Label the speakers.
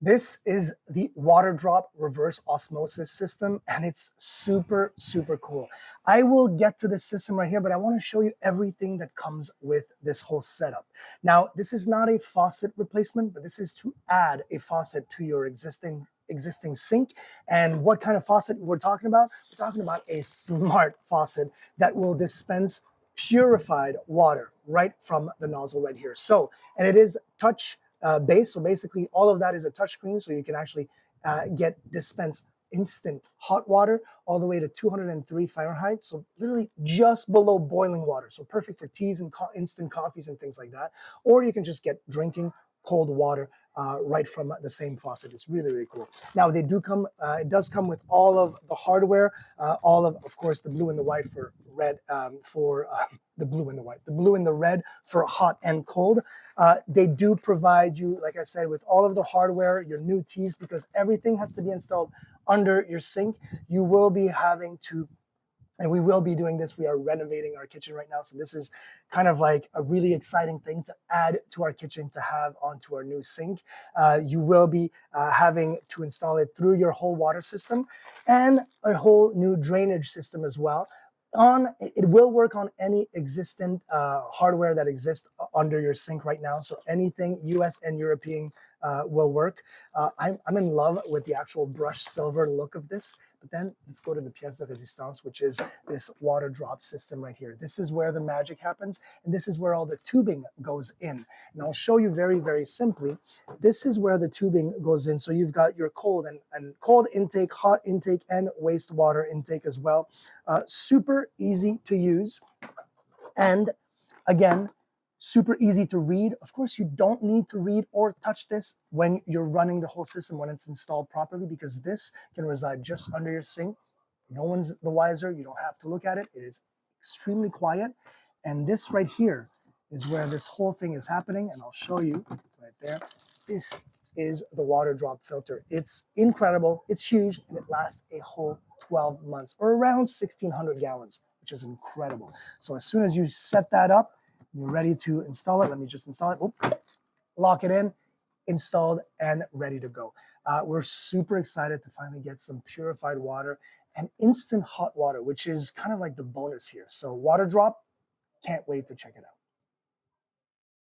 Speaker 1: This is the Waterdrop reverse osmosis system, and it's super, super cool. I will get to this system right here, but I want to show you everything that comes with this whole setup. Now, this is not a faucet replacement, but this is to add a faucet to your existing sink. And what kind of faucet we're talking about? We're talking about a smart faucet that will dispense purified water right from the nozzle right here. So, and it is touch base. So basically all of that is a touch screen, so you can actually dispense instant hot water all the way to 203 Fahrenheit. So literally just below boiling water. So perfect for teas and instant coffees and things like that. Or you can just get drinking cold water right from the same faucet. It's really, really cool. Now they do come, it does come with all of the hardware, all of course, the blue and the white for red, the blue and the red for hot and cold. They do provide you, like I said, with all of the hardware, your new teas, because everything has to be installed under your sink. You will be having to, and we will be doing this. We are renovating our kitchen right now. So this is kind of like a really exciting thing to add to our kitchen, to have onto our new sink. You will be having to install it through your whole water system and a whole new drainage system as well. It will work on any existing hardware that exists under your sink right now. So anything US and European will work. I'm in love with the actual brushed silver look of this. But then let's go to the pièce de résistance, which is this water drop system right here. This is where the magic happens, and this is where all the tubing goes in. And I'll show you very, very simply. This is where the tubing goes in. So you've got your cold and cold intake, hot intake, and wastewater intake as well. Super easy to use. And again, super easy to read. Of course, you don't need to read or touch this when you're running the whole system, when it's installed properly, because this can reside just under your sink. No one's the wiser. You don't have to look at it. It is extremely quiet. And this right here is where this whole thing is happening. And I'll show you right there. This is the water drop filter. It's incredible. It's huge, and it lasts a whole 12 months or around 1,600 gallons, which is incredible. So as soon as you set that up, you're ready to install it. Let me just install it. Oop. Lock it in, installed, and ready to go. We're super excited to finally get some purified water and instant hot water, which is kind of like the bonus here. So Waterdrop, can't wait to check it out.